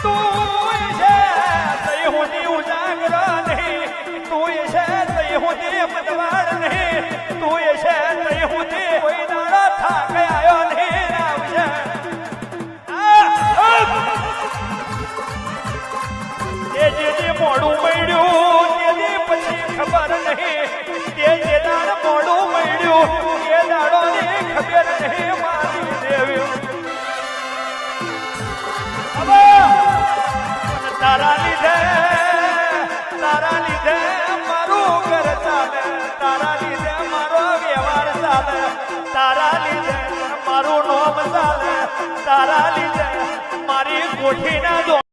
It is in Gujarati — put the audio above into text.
તું છે તઈ હોની ઉજાગર નહીં તું છે તઈ હોની મતવાડ નહીં તું છે તઈ હોની કોઈ દાડો થાક આયો નહીં આવશે એ જે મોડું મળ્યું તેની પછી ખબર નહીં તે જે દાડ મોડું મળ્યું એ દાડો ની ખબર નહીં મારી દેવી હવે તારા લીધે મારું ઘર ચાલે તારા લીધે મારો વ્યવહાર ચાલે તારા લીધે મારું નોમ ચાલે તારા લીધે મારી કોઠીના